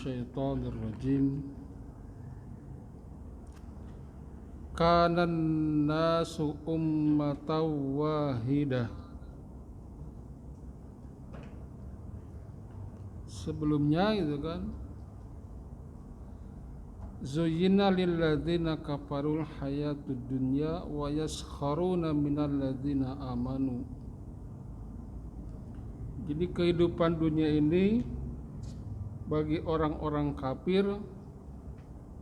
الشيطان الرجيم كان الناس أمة واhidah. Sebelumnya gitu kan, zuyyina lilladzina kafarul hayatud dunya wa yaskharuna minal ladzina amanu. Jadi kehidupan dunia ini bagi orang-orang kafir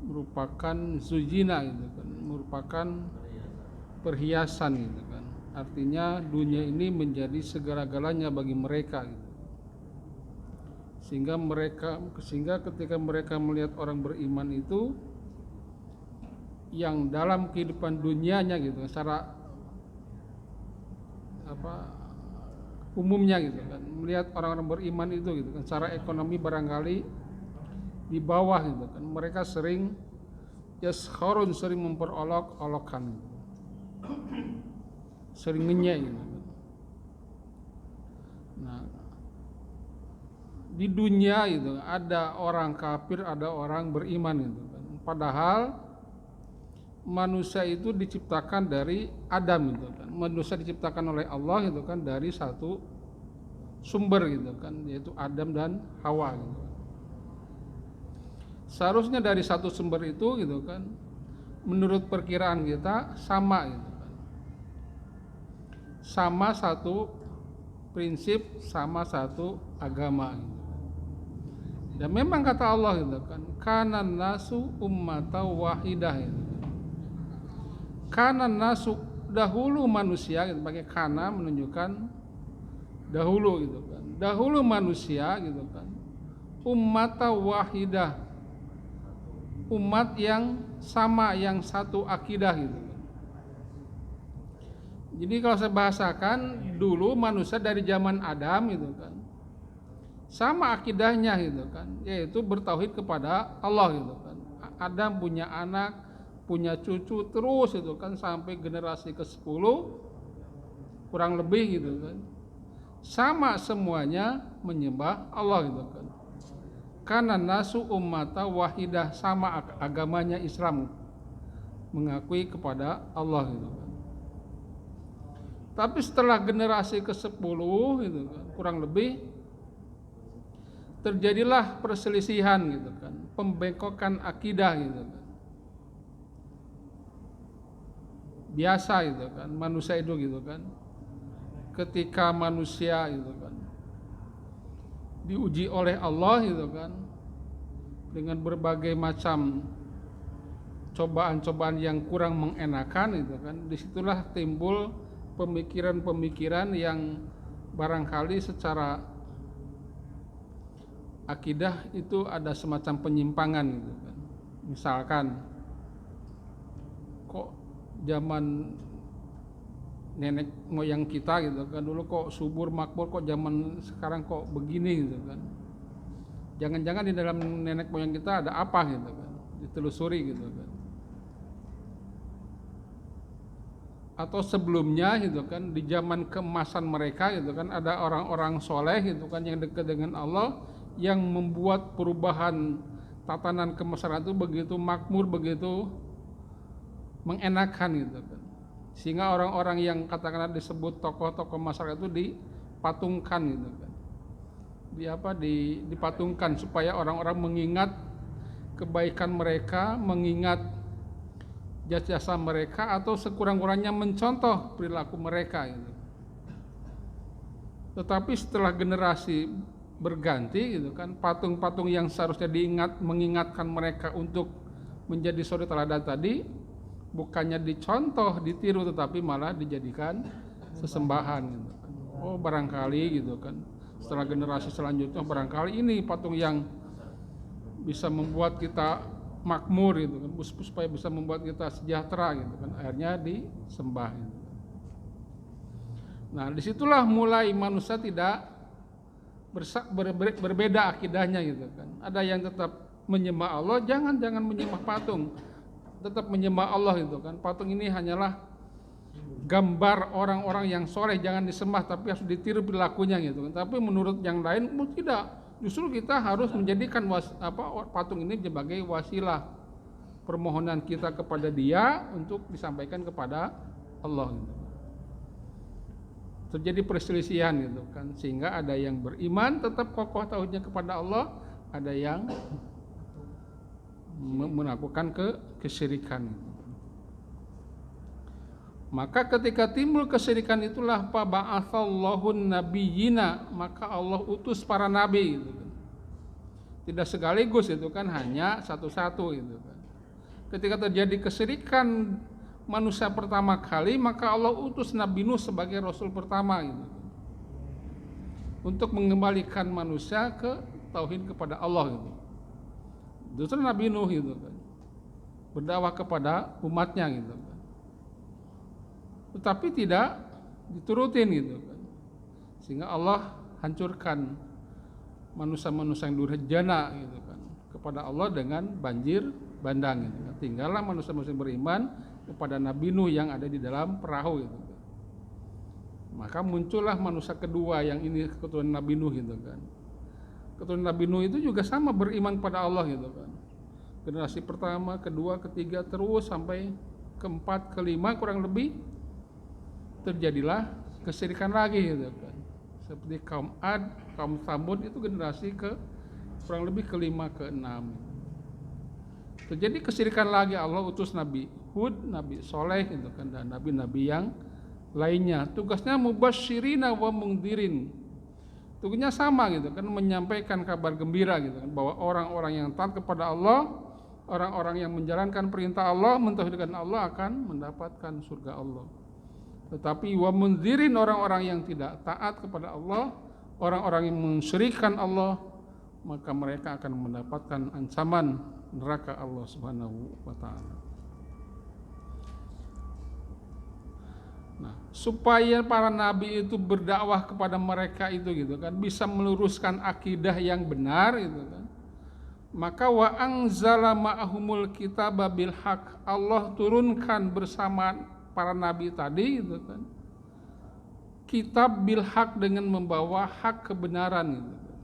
merupakan zuyyina gitu kan, merupakan perhiasan gitu kan. Artinya dunia ini menjadi segala-galanya bagi mereka gitu. Sehingga ketika mereka melihat orang beriman itu yang dalam kehidupan dunianya gitu, secara umumnya gitu kan, melihat orang-orang beriman itu gitu kan, secara ekonomi barangkali di bawah gitu kan, mereka sering yaskharun, sering memperolok-olokkan gitu. Sering ngenyek gitu kan. Nah, di dunia itu ada orang kafir, ada orang beriman itu kan. Padahal manusia itu diciptakan dari Adam itu kan. Manusia diciptakan oleh Allah itu kan dari satu sumber gitu kan, yaitu Adam dan Hawa gitu kan. Seharusnya dari satu sumber itu gitu kan, menurut perkiraan kita sama gitu kan. Sama satu prinsip, sama satu agama gitu. Dan memang kata Allah gitu kan, kanan nasu ummata wahidah gitu. Kanan nasu, dahulu manusia gitu, pakai kana menunjukkan dahulu gitu kan. Dahulu manusia gitu kan, ummata wahidah, umat yang sama, yang satu akidah gitu kan. Jadi kalau saya bahasakan, dulu manusia dari zaman Adam gitu kan, sama akidahnya gitu kan, yaitu bertauhid kepada Allah gitu kan. Adam punya anak, punya cucu terus itu kan sampai generasi ke-10 kurang lebih gitu kan. Sama semuanya menyembah Allah gitu kan. Karena nasu ummata wahidah, sama agamanya Islam, mengakui kepada Allah gitu kan. Tapi setelah generasi ke-10 gitu kan, kurang lebih terjadilah perselisihan gitu kan, pembengkokan akidah gitu kan. Biasa gitu kan, manusia itu gitu kan, ketika manusia gitu kan diuji oleh Allah gitu kan, dengan berbagai macam cobaan-cobaan yang kurang mengenakan gitu kan, disitulah timbul pemikiran-pemikiran yang barangkali secara akidah itu ada semacam penyimpangan gitu kan. Misalkan, kok zaman nenek moyang kita gitu kan dulu kok subur makmur, kok zaman sekarang kok begini gitu kan. Jangan-jangan di dalam nenek moyang kita ada apa gitu kan, ditelusuri gitu kan. Atau sebelumnya gitu kan, di zaman keemasan mereka gitu kan, ada orang-orang soleh gitu kan yang dekat dengan Allah, yang membuat perubahan tatanan kemasyarakat itu begitu makmur, begitu mengenakan gitu kan. Sehingga orang-orang yang katakanlah disebut tokoh-tokoh masyarakat itu dipatungkan gitu kan. Dipatungkan supaya orang-orang mengingat kebaikan mereka, mengingat jasa mereka, atau sekurang-kurangnya mencontoh perilaku mereka gitu. Tetapi setelah generasi berganti gitu kan, patung-patung yang seharusnya mengingatkan mereka untuk menjadi suri teladan tadi bukannya dicontoh, ditiru, tetapi malah dijadikan sesembahan gitu kan. Oh, barangkali gitu kan, setelah generasi selanjutnya barangkali ini patung yang bisa membuat kita makmur gitu kan, supaya bisa membuat kita sejahtera gitu kan, akhirnya disembah gitu. Nah, disitulah mulai manusia tidak berbeda akidahnya gitu kan. Ada yang tetap menyembah Allah, jangan menyembah patung, tetap menyembah Allah gitu kan. Patung ini hanyalah gambar orang-orang yang soleh, jangan disembah, tapi harus ditiru perilakunya gitu kan. Tapi menurut yang lain tidak, Justru kita harus menjadikan patung ini sebagai wasilah permohonan kita kepada Dia untuk disampaikan kepada Allah gitu. Terjadi perselisihan gitu kan, sehingga ada yang beriman tetap kokoh tauhidnya kepada Allah, ada yang melakukan kesyirikan. Maka ketika timbul kesyirikan itulah fa ba'atsallahu nabiyina, maka Allah utus para nabi gitu kan. Tidak sekaligus itu kan, hanya satu-satu itu kan. Ketika terjadi kesyirikan manusia pertama kali, maka Allah utus Nabi Nuh sebagai rasul pertama gitu. Untuk mengembalikan manusia ke tauhid kepada Allah gitu. Justru Nabi Nuh gitu kan, berdakwah kepada umatnya gitu kan. Tetapi tidak diturutin gitu kan. Sehingga Allah hancurkan manusia-manusia yang durhaka gitu kan kepada Allah dengan banjir bandang gitu kan. Tinggallah manusia-manusia yang beriman kepada Nabi Nuh yang ada di dalam perahu gitu kan. Maka muncullah manusia kedua yang ini keturunan Nabi Nuh gitu kan. Keturunan Nabi Nuh itu juga sama beriman kepada Allah gitu kan. Generasi pertama, kedua, ketiga terus sampai keempat, kelima kurang lebih terjadilah kesyirikan lagi gitu kan. Seperti kaum Ad, kaum Tsamud itu generasi ke kurang lebih kelima, keenam. Terjadi kesyirikan lagi, Allah utus Nabi Hud, Nabi Soleh gitu kan, dan nabi-nabi yang lainnya. Tugasnya mubasyirina wa mungdirin. Tugasnya sama gitu kan, menyampaikan kabar gembira gitu kan, bahwa orang-orang yang taat kepada Allah, orang-orang yang menjalankan perintah Allah, mentauhidkan Allah akan mendapatkan surga Allah. Tetapi wa mundzirin, orang-orang yang tidak taat kepada Allah, orang-orang yang mensyirikkan Allah, maka mereka akan mendapatkan ancaman neraka Allah Subhanahu wa taala. Nah, supaya para nabi itu berdakwah kepada mereka itu gitu kan, bisa meluruskan akidah yang benar gitu kan. Maka wa anzala ma'ahumul kitaba bil haq, Allah turunkan bersama para nabi tadi gitu kan, kitab bil haq dengan membawa hak kebenaran gitu kan.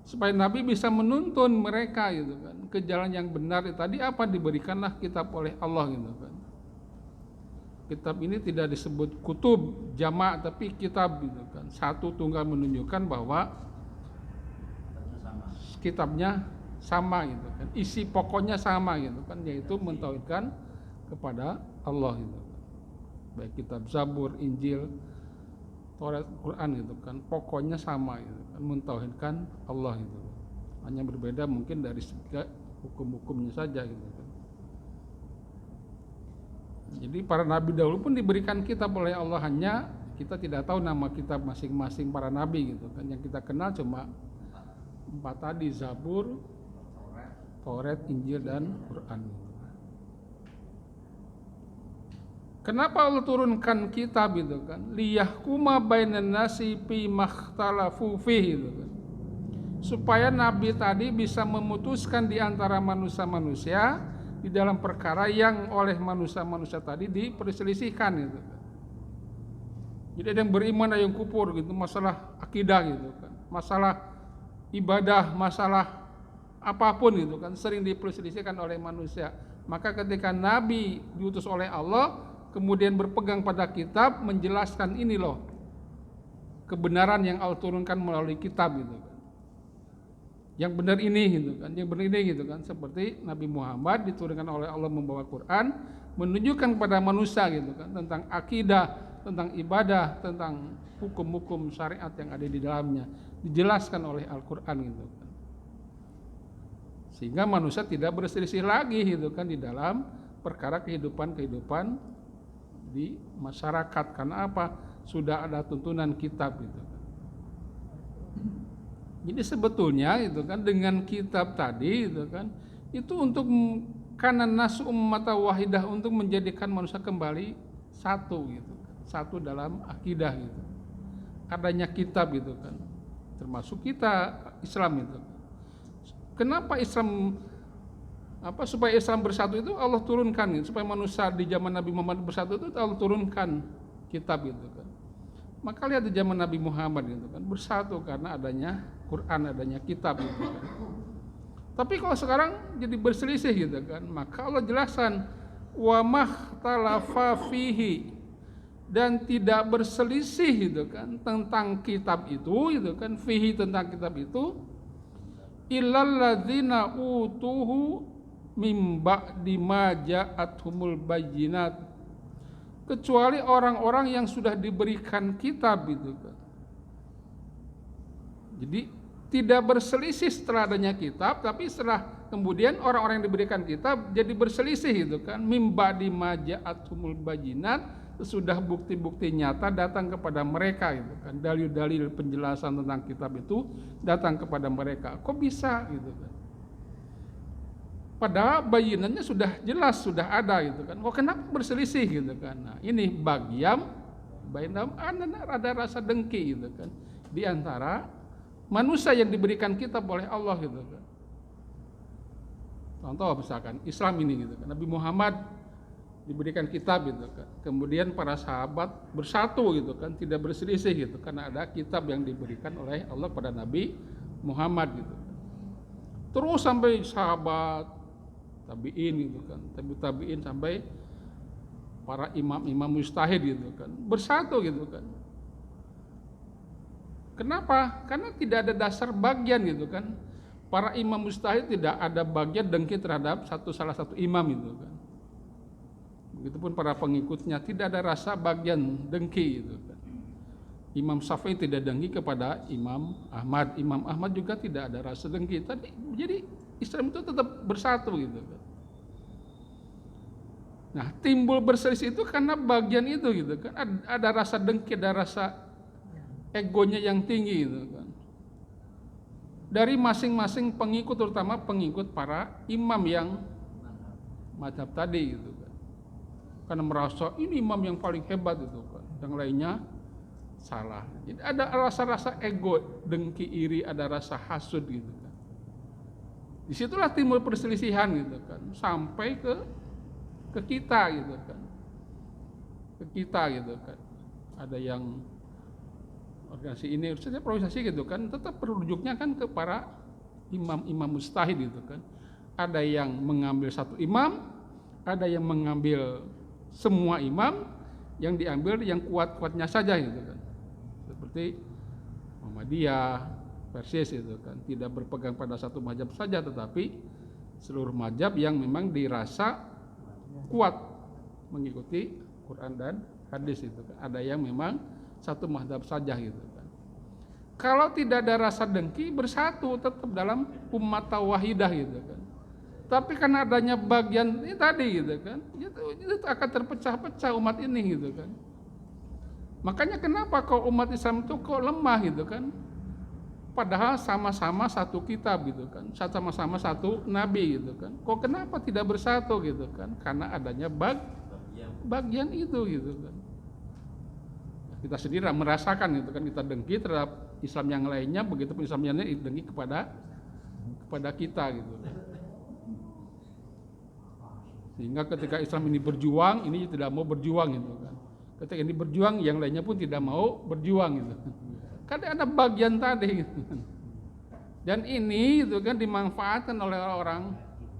Supaya nabi bisa menuntun mereka gitu kan ke jalan yang benar. Tadi apa diberikanlah kitab oleh Allah gitu kan. Kitab ini tidak disebut kutub jamak, tapi kitab gitu kan. Satu tunggal menunjukkan bahwa kitabnya sama gitu kan. Isi pokoknya sama gitu kan, yaitu mentauhidkan kepada Allah gitu kan. Baik kitab Zabur, Injil, Taurat, Quran gitu kan, pokoknya sama gitu kan, mentauhidkan Allah gitu. Hanya berbeda mungkin dari segi hukum-hukumnya saja gitu kan. Jadi para nabi dahulu pun diberikan kitab oleh Allah, hanya kita tidak tahu nama kitab masing-masing para nabi gitu kan. Yang kita kenal cuma 4 tadi, Zabur, Taurat, Injil, dan Quran. Kenapa Allah turunkan kitab itu kan? Liyahkuma bainan nasi fi makhtalafu fihi gitu kan. Supaya nabi tadi bisa memutuskan di antara manusia-manusia di dalam perkara yang oleh manusia-manusia tadi diperselisihkan gitu kan. Jadi ada yang beriman, ada yang kufur gitu, masalah akidah gitu kan. Masalah ibadah, masalah apapun gitu kan, sering diperselisihkan oleh manusia. Maka ketika nabi diutus oleh Allah kemudian berpegang pada kitab, menjelaskan ini loh kebenaran yang Allah turunkan melalui kitab gitu kan. Yang benar ini gitu kan, yang benar ini gitu kan. Seperti Nabi Muhammad diturunkan oleh Allah membawa Quran, menunjukkan kepada manusia gitu kan tentang akidah, tentang ibadah, tentang hukum-hukum syariat yang ada di dalamnya, dijelaskan oleh Al-Quran gitu kan. Sehingga manusia tidak berselisih lagi gitu kan di dalam perkara kehidupan di masyarakat. Karena apa? Sudah ada tuntunan kitab gitu kan. Jadi sebetulnya itu kan dengan kitab tadi itu kan, itu untuk kana nasu ummata wahidah, untuk menjadikan manusia kembali satu gitu kan. Satu dalam akidah gitu. Adanya kitab gitu kan. Termasuk kita Islam itu. Kenapa Islam supaya Islam bersatu itu Allah turunkan gitu. Supaya manusia di zaman Nabi Muhammad bersatu itu Allah turunkan kitab itu kan. Maka lihat di zaman Nabi Muhammad gitu kan, bersatu karena adanya Quran, adanya kitab gitu kan. Tapi kalau sekarang jadi berselisih gitu kan, maka Allah jelaskan wa makhtalafa fihi, dan tidak berselisih gitu kan tentang kitab itu gitu kan, fihi tentang kitab itu, illal ladzina utuhu mim ba'di ma ja'athumul bayyinat, kecuali orang-orang yang sudah diberikan kitab gitu kan. Jadi tidak berselisih setelah adanya kitab, tapi setelah kemudian orang-orang yang diberikan kitab jadi berselisih gitu kan, mim ba'di ma ja'athumul bayyinat, sudah bukti-bukti nyata datang kepada mereka gitu kan, dalil-dalil penjelasan tentang kitab itu datang kepada mereka. Kok bisa gitu kan? Padahal bayinannya sudah jelas, sudah ada gitu kan. Kok kenapa berselisih gitu kan? Nah, ini bagian ada rasa dengki gitu kan di antara manusia yang diberikan kitab oleh Allah gitu kan. Contoh misalkan Islam ini gitu kan, Nabi Muhammad diberikan kitab gitu kan, kemudian para sahabat bersatu gitu kan, tidak berselisih gitu, karena ada kitab yang diberikan oleh Allah pada Nabi Muhammad gitu kan. Terus sampai sahabat tabi'in gitu kan, tabi'in sampai para imam-imam mujtahid gitu kan, bersatu gitu kan. Kenapa? Karena tidak ada dasar bagian gitu kan. Para imam mujtahid tidak ada bagian dengki terhadap salah satu imam gitu kan. Begitupun para pengikutnya tidak ada rasa bagian dengki gitu kan. Imam Syafi'i tidak dengki kepada Imam Ahmad, Imam Ahmad juga tidak ada rasa dengki. Jadi Islam itu tetap bersatu gitu kan. Nah, timbul berselisih itu karena bagian itu gitu kan. Ada rasa dengki, ada rasa egonya yang tinggi gitu kan. Dari masing-masing pengikut, terutama pengikut para imam yang mazhab tadi gitu kan. Karena merasa ini imam yang paling hebat itu kan, yang lainnya salah. Jadi ada rasa-rasa ego, dengki, iri, ada rasa hasud gitu kan. Disitulah timbul perselisihan gitu kan, sampai ke kita gitu kan, ke kita gitu kan. Ada yang organisasi ini, organisasi gitu kan, tetap merujuknya kan ke para imam-imam mujtahid gitu kan. Ada yang mengambil satu imam, ada yang mengambil semua imam, yang diambil yang kuat-kuatnya saja gitu kan. Seperti Muhammadiyah, Persis itu kan, tidak berpegang pada satu mazhab saja, tetapi seluruh mazhab yang memang dirasa kuat mengikuti Quran dan hadis itu kan. Ada yang memang satu mazhab saja gitu kan. Kalau tidak ada rasa dengki, bersatu tetap dalam ummah wahidah gitu kan. Tapi karena adanya bagian ini tadi gitu kan, itu akan terpecah-pecah umat ini gitu kan. Makanya kenapa kok umat Islam itu kok lemah gitu kan? Padahal sama-sama satu kitab gitu kan, sama-sama satu nabi gitu kan. Kok kenapa tidak bersatu gitu kan? Karena adanya bagian itu gitu kan. Kita sendiri merasakan gitu kan, kita dengki terhadap Islam yang lainnya, begitu pun Islam yang lainnya dengki kepada kita gitu. Sehingga ketika Islam ini berjuang, ini tidak mau berjuang gitu kan. Ketika ini berjuang, yang lainnya pun tidak mau berjuang gitu. Karena ada bagian tadi gitu kan. Dan ini gitu kan dimanfaatkan oleh orang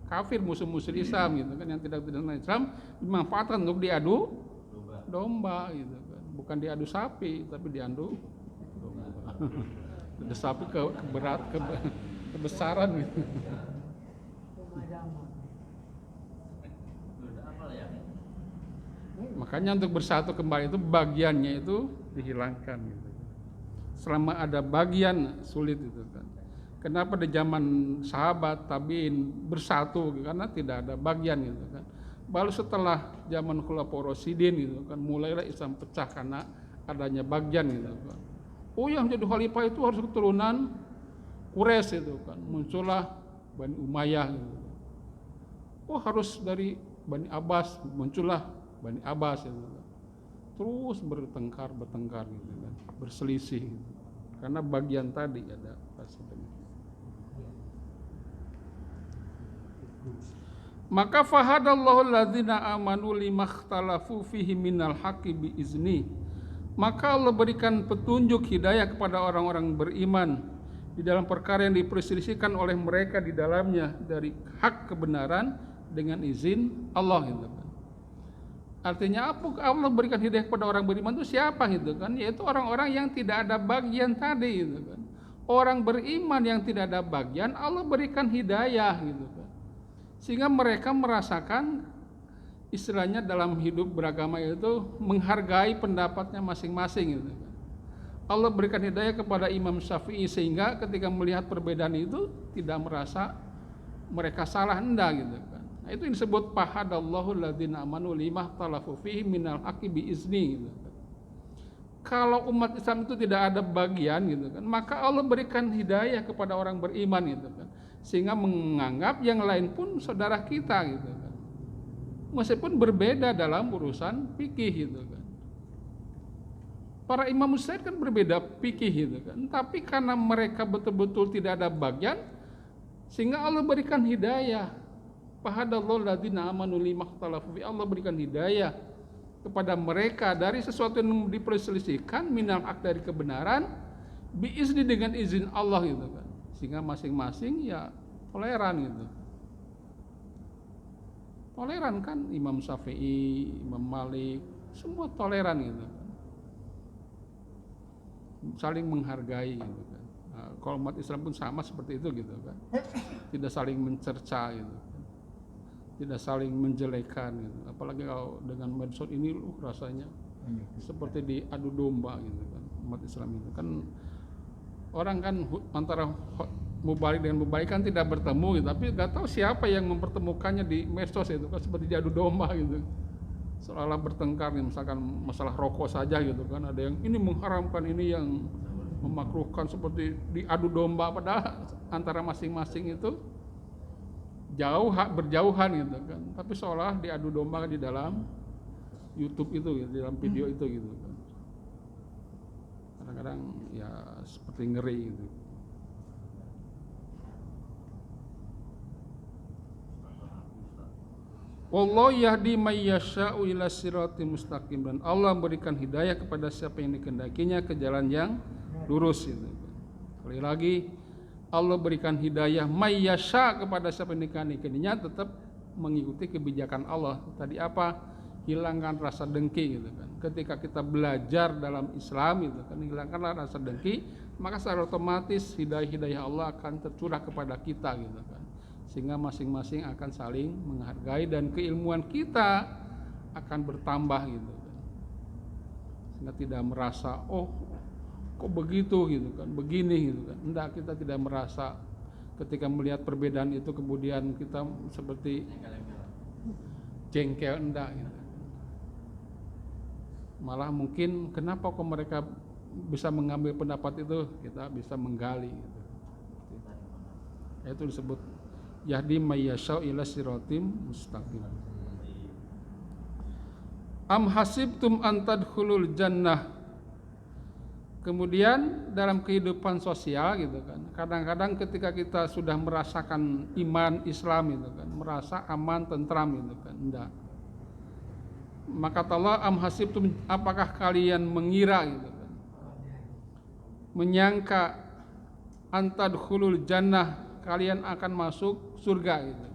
kafir, musuh-musuh Islam gitu kan, yang tidak mengenal Islam, dimanfaatkan untuk diadu domba gitu kan. Bukan diadu sapi, tapi diadu domba. Ada sapi kebesaran gitu. Makanya untuk bersatu kembali itu bagiannya itu dihilangkan gitu. Selama ada bagian sulit itu kan. Kenapa di zaman sahabat tabiin bersatu? Karena tidak ada bagian gitu kan. Baru setelah zaman Khulafaur Rasyidin gitu kan, mulailah Islam pecah karena adanya bagian gitu kan. Oh, yang jadi khalifah itu harus keturunan Quraisy itu kan. Muncullah Bani Umayyah gitu. Oh, harus dari Bani Abbas, muncullah Bani Abbas gitu kan. Terus bertengkar gitu kan, berselisih gitu. Karena bagian tadi ada rasa dengki. Maka fahadallahu alladzina amanu limakhtalafu fihi minal haqqi biizni Maka Allah berikan petunjuk hidayah kepada orang-orang beriman di dalam perkara yang diperselisihkan oleh mereka di dalamnya dari hak kebenaran dengan izin Allah gitu kan. Artinya apa? Allah berikan hidayah kepada orang beriman itu siapa gitu kan? Yaitu orang-orang yang tidak ada bagian tadi gitu kan. Orang beriman yang tidak ada bagian Allah berikan hidayah gitu kan. Sehingga mereka merasakan istilahnya dalam hidup beragama itu menghargai pendapatnya masing-masing gitu. Allah berikan hidayah kepada Imam Syafi'i sehingga ketika melihat perbedaan itu tidak merasa mereka salah, enggak gitu kan. Nah, itu yang disebut fahadallahu alladzina amanu lima ikhtalafu fihi minal haqqi biizni gitu kan. Kalau umat Islam itu tidak ada bagian gitu kan, maka Allah berikan hidayah kepada orang beriman gitu kan. Sehingga menganggap yang lain pun saudara kita gitu kan. Meskipun berbeda dalam urusan fikih gitu kan. Para imam mujtahid kan berbeda fikih gitu kan. Tapi karena mereka betul-betul tidak ada bagian, sehingga Allah berikan hidayah. Fahadallahu alladzina amanu lima ikhtalafu fi. Allah berikan hidayah kepada mereka dari sesuatu yang diperselisihkan minal haq dari kebenaran biizni dengan izin Allah gitu kan. Sehingga masing-masing ya toleran gitu. Toleran kan Imam Syafi'i, Imam Malik, semua toleran gitu kan. Saling menghargai gitu kan. Nah, kalau umat Islam pun sama seperti itu gitu kan. Tidak saling mencerca gitu kan. Tidak saling menjelekan gitu. Apalagi kalau dengan medsos ini rasanya seperti diadu domba gitu kan. Umat Islam itu kan orang kan antara mubalik dengan mubalik kan tidak bertemu gitu, tapi nggak tahu siapa yang mempertemukannya di medsos itu kan seperti diadu domba gitu, seolah-olah bertengkar nih, misalkan masalah rokok saja gitu kan, ada yang ini mengharamkan, ini yang memakruhkan, seperti diadu domba, padahal antara masing-masing itu berjauhan gitu kan, tapi seolah diadu domba di dalam YouTube itu gitu, di dalam video itu gitu kan. Kadang-kadang ya seperti ngeri gitu. Wallahu yahdi may yasha'u ila siratim mustaqim, dan Allah memberikan hidayah kepada siapa yang dikehendakinya ke jalan yang lurus itu. Sekali lagi, Allah berikan hidayah may yasha kepada siapa yang dikehendakinya tetap mengikuti kebijakan Allah. Tadi apa? Hilangkan rasa dengki gitu kan. Ketika kita belajar dalam Islam itu kan, hilangkanlah rasa dengki, maka secara otomatis hidayah Allah akan tercurah kepada kita gitu kan. Sehingga masing-masing akan saling menghargai dan keilmuan kita akan bertambah gitu kan. Sehingga tidak merasa oh kok begitu gitu kan, begini gitu kan. Enggak, kita tidak merasa ketika melihat perbedaan itu kemudian kita seperti jengkel, enggak gitu. Malah mungkin kenapa kok mereka bisa mengambil pendapat itu, kita bisa menggali gitu. Itu disebut yahdi may yasha'u ila siratim mustaqim. Am hasibtum an tadkhulul jannah. Kemudian dalam kehidupan sosial gitu kan, kadang-kadang ketika kita sudah merasakan iman Islam gitu kan, merasa aman, tentram gitu kan, enggak. Maka Allah am hasibtum, apakah kalian mengira gitu kan, menyangka antadkhulul jannah, kalian akan masuk surga gitu.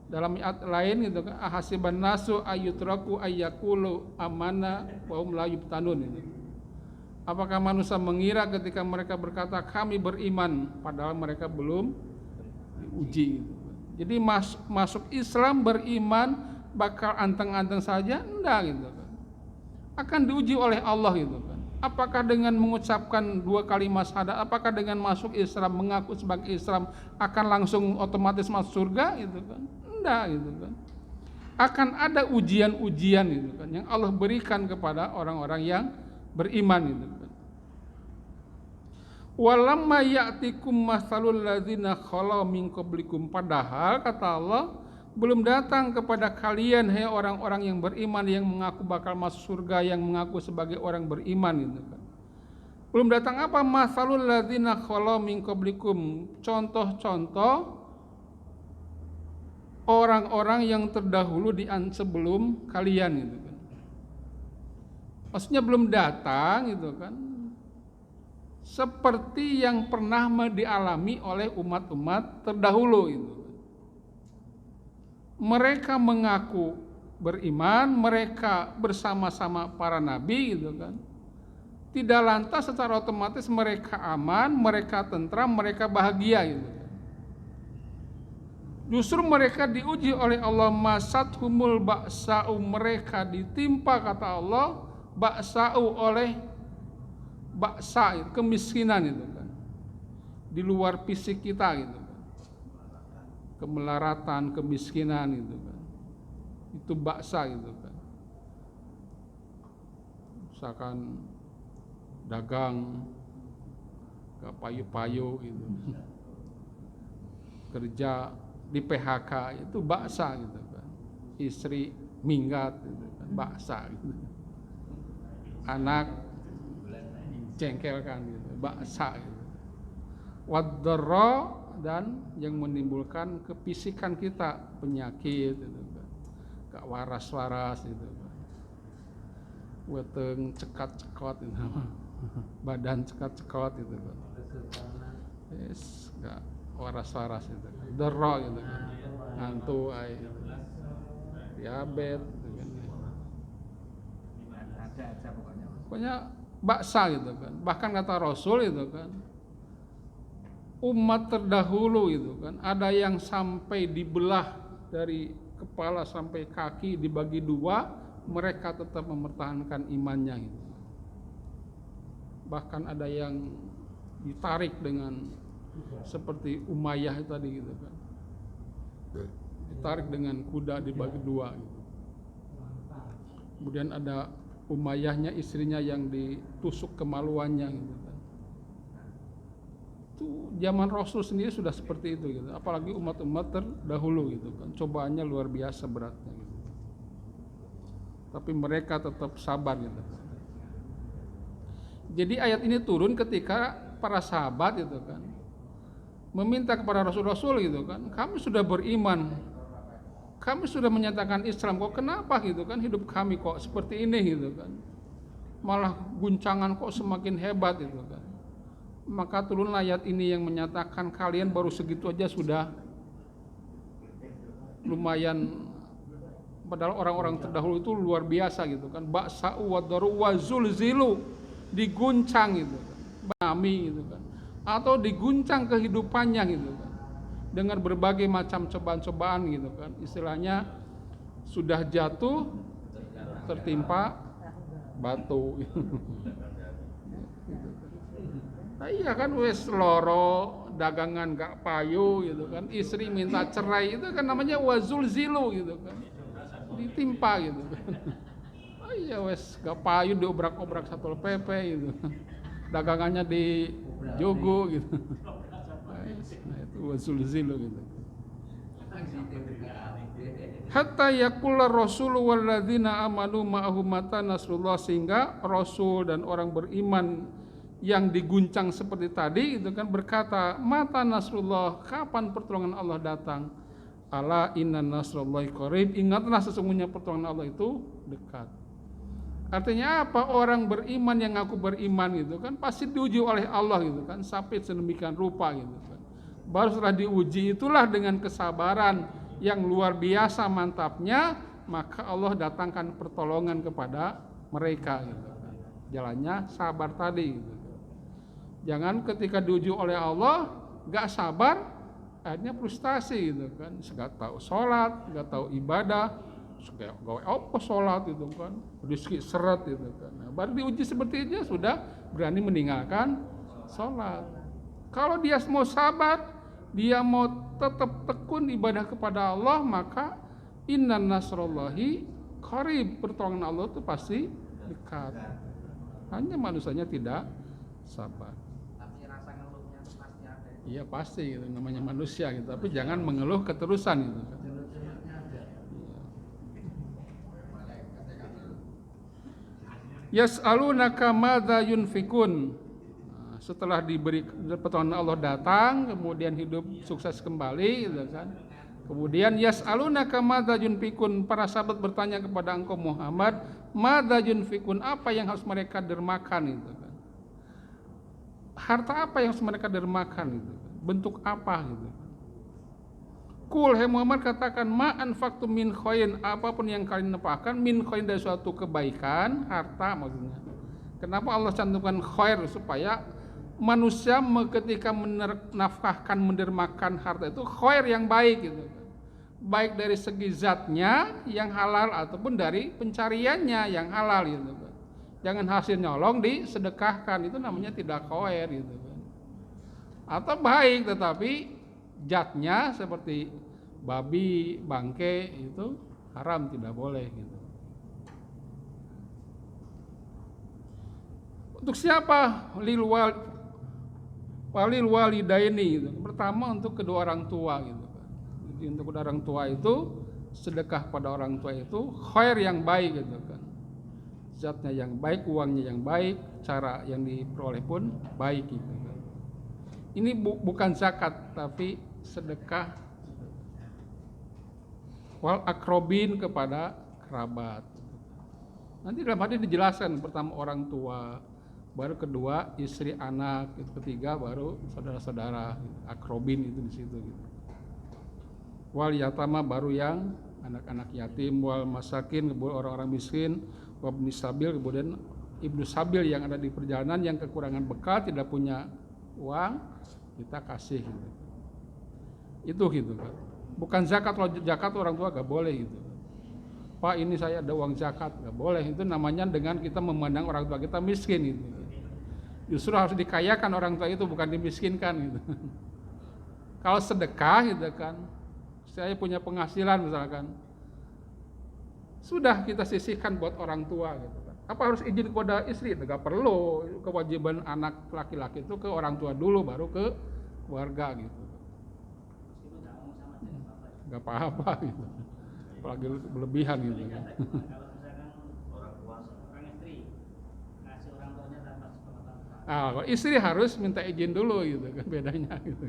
Dalam ayat lain gitu kan, ahasiban nasu ayyutraku ayyakulu amana wa hum la yuftanun gitu. Apakah manusia mengira ketika mereka berkata kami beriman padahal mereka belum diuji gitu. Jadi masuk Islam beriman bakal anteng-anteng saja? Enggak gitu kan. Akan diuji oleh Allah gitu kan. Apakah dengan mengucapkan 2 kalimat syahadat, apakah dengan masuk Islam, mengaku sebagai Islam akan langsung otomatis masuk surga gitu kan? Enggak gitu kan. Akan ada ujian-ujian gitu kan yang Allah berikan kepada orang-orang yang beriman gitu kan. Walamma ya'tikum masalul ladzina khalau min qablikum, padahal kata Allah belum datang kepada kalian hai orang-orang yang beriman yang mengaku bakal masuk surga, yang mengaku sebagai orang beriman gitu kan. Belum datang apa? Masalul ladzina khalau min qablikum, contoh-contoh orang-orang yang terdahulu sebelum kalian gitu kan. Maksudnya belum datang gitu kan. Seperti yang pernah dialami oleh umat-umat terdahulu itu. Mereka mengaku beriman, mereka bersama-sama para nabi gitu kan. Tidak lantas secara otomatis mereka aman, mereka tentram, mereka bahagia gitu. Justru mereka diuji oleh Allah, masathumul ba'sa'u, mereka ditimpa kata Allah ba'sa'u oleh ba'sa, kemiskinan itu kan. Di luar fisik kita gitu kan. Kemelaratan, kemiskinan gitu kan. Itu ba'sa gitu kan. Misalkan dagang gak payu-payu gitu. Kerja di PHK itu baksa gitu kan. Istri minggat gitu kan, baksa gitu. Anak jengkelkan gitu, baksa gitu. Waddarra, dan yang menimbulkan kepisikan kita, penyakit gitu kan. Gak waras-waras gitu kan. Weteng cekat-cekot gitu. Badan cekat-cekot gitu kan. Yes, gak waras-waras itu kan. Derro gitu kan. Ngantuk ay. Diabetes gitu kan. Ada pokoknya baksa gitu kan. Bahkan kata Rasul itu kan, umat terdahulu itu kan ada yang sampai dibelah dari kepala sampai kaki, dibagi dua, mereka tetap mempertahankan imannya gitu. Bahkan ada yang ditarik dengan seperti Umayyah tadi gitu kan, ditarik dengan kuda dibagi dua gitu. Kemudian ada Umayyahnya, istrinya yang ditusuk kemaluannya gitu kan. Itu zaman Rasul sendiri sudah seperti itu gitu, apalagi umat-umat terdahulu gitu kan, cobaannya luar biasa beratnya gitu. Tapi mereka tetap sabar gitu. Jadi ayat ini turun ketika para sahabat gitu kan meminta kepada Rasul gitu kan, kami sudah beriman, kami sudah menyatakan Islam, kok kenapa gitu kan hidup kami kok seperti ini gitu kan, malah guncangan kok semakin hebat gitu kan. Maka turunlah ayat ini yang menyatakan kalian baru segitu aja sudah lumayan, padahal orang-orang terdahulu itu luar biasa gitu kan. Ba'sa'u wadaru wa zulzilu, diguncang gitu kan, banami gitu kan, atau diguncang kehidupannya gitu kan, dengan berbagai macam cobaan-cobaan gitu kan. Istilahnya sudah jatuh tertimpa batu gitu. Nah, iya kan, wes loro, dagangan gak payu gitu kan, istri minta cerai, itu kan namanya wazul zilu gitu kan, ditimpa gitu kan. Oh iya wes gak payu, diobrak-obrak Satpol PP gitu, dagangannya di jogo gitu. Nah itu wazul zilu gitu. Hatta yaqulla rasulu walladzina amanu ma'ahu mata nasrullah, sehingga Rasul dan orang beriman yang diguncang seperti tadi itu kan berkata, mata nasrullah, kapan pertolongan Allah datang? Ala inna nasrullahi qarib, ingatlah sesungguhnya pertolongan Allah itu dekat. Artinya apa? Orang beriman yang ngaku beriman gitu kan pasti diuji oleh Allah gitu kan, sampai sedemikian rupa gitu kan. Baru setelah diuji itulah dengan kesabaran yang luar biasa mantapnya, maka Allah datangkan pertolongan kepada mereka gitu kan. Jalannya sabar tadi gitu. Jangan ketika diuji oleh Allah gak sabar, akhirnya frustasi gitu kan, gak tahu sholat, gak tahu ibadah, gawe apa sholat gitu kan, rezeki seret gitu kan. Nah, baru diuji seperti itu sudah berani meninggalkan sholat. Kalau dia mau sabar, dia mau tetap tekun ibadah kepada Allah, maka inna nasrullahi qarib, pertolongan Allah itu pasti dekat. Hanya manusianya tidak sabar. Iya pasti gitu, namanya manusia gitu. Tapi jangan mengeluh keterusan gitu kan. Yas'alunaka madza yunfikun. Setelah diberi pertolongan Allah datang, kemudian hidup sukses kembali gitu kan. Kemudian yas'alunaka madza yunfikun, para sahabat bertanya kepada engkau Muhammad, Madza yunfikun, apa yang harus mereka dermakan itu kan. Harta apa yang harus mereka dermakan itu? Bentuk apa gitu. Kul, hai Muhammad, katakan, ma anfaqtum min khairin, apapun yang kalian nafkahkan, min khairin, dari suatu kebaikan, harta maksudnya. Kenapa Allah cantumkan khair? Supaya manusia ketika menafkahkan, mendermakan harta itu khair yang baik gitu. Baik dari segi zatnya yang halal ataupun dari pencariannya yang halal gitu. Jangan hasil nyolong disedekahkan, itu namanya tidak khair gitu. Atau baik tetapi zatnya seperti babi, bangke itu haram, tidak boleh gitu. Untuk siapa? Walil walidaini gitu. Pertama untuk kedua orang tua gitu. Jadi untuk kedua orang tua itu sedekah pada orang tua itu khair yang baik gitu kan. Zatnya yang baik, uangnya yang baik, cara yang diperoleh pun baik gitu kan. Ini bukan zakat tapi sedekah wal akrobin, kepada kerabat. Nanti dalam hadis dijelaskan, pertama orang tua, baru kedua istri, anak, ketiga baru saudara-saudara, akrobin itu di situ gitu. Wal yatama, baru yang anak-anak yatim, wal masakin, kemudian orang-orang miskin, wabni sabil, kemudian ibnu sabil yang ada di perjalanan yang kekurangan bekal, tidak punya uang, kita kasih gitu. Itu gitu kan. Bukan zakat. Kalau zakat orang tua gak boleh gitu. Pak, ini saya ada uang zakat, gak boleh. Itu namanya dengan kita memandang orang tua kita miskin gitu. Justru harus dikayakan orang tua itu, bukan dimiskinkan gitu. Kalau sedekah gitu kan, saya punya penghasilan misalkan, sudah kita sisihkan buat orang tua gitu kan. Apa harus izin kepada istri? Gak perlu. Kewajiban anak laki-laki itu ke orang tua dulu, baru ke keluarga gitu. Gak apa-apa gitu. Apalagi berlebihan gitu kan. Kalau istri harus minta izin dulu gitu kan, bedanya gitu.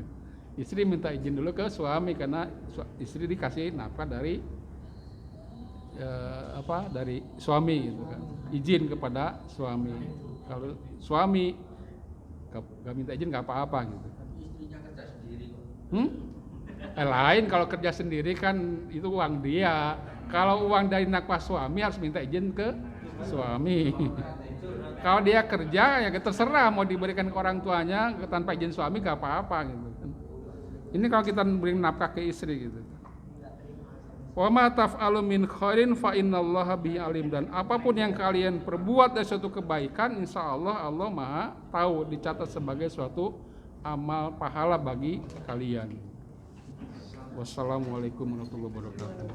Istri minta izin dulu ke suami karena istri dikasih nafkah dari dari suami gitu kan. Izin kepada suami. Kalau suami gak minta izin gak apa-apa gitu. Istrinya kerja sendiri kok. Lain kalau kerja sendiri kan itu uang dia. Kalau uang dari nafkah suami harus minta izin ke suami. Kalau dia kerja ya terserah mau diberikan ke orang tuanya tanpa izin suami gak apa-apa gitu. Ini kalau kita beri nafkah ke istri gitu. Wa ma taf'alu min khairin fa innallaha bihi alim, dan apapun yang kalian perbuat dari suatu kebaikan, insyaallah Allah Maha tahu, dicatat sebagai suatu amal pahala bagi kalian. Wassalamualaikum warahmatullahi wabarakatuh.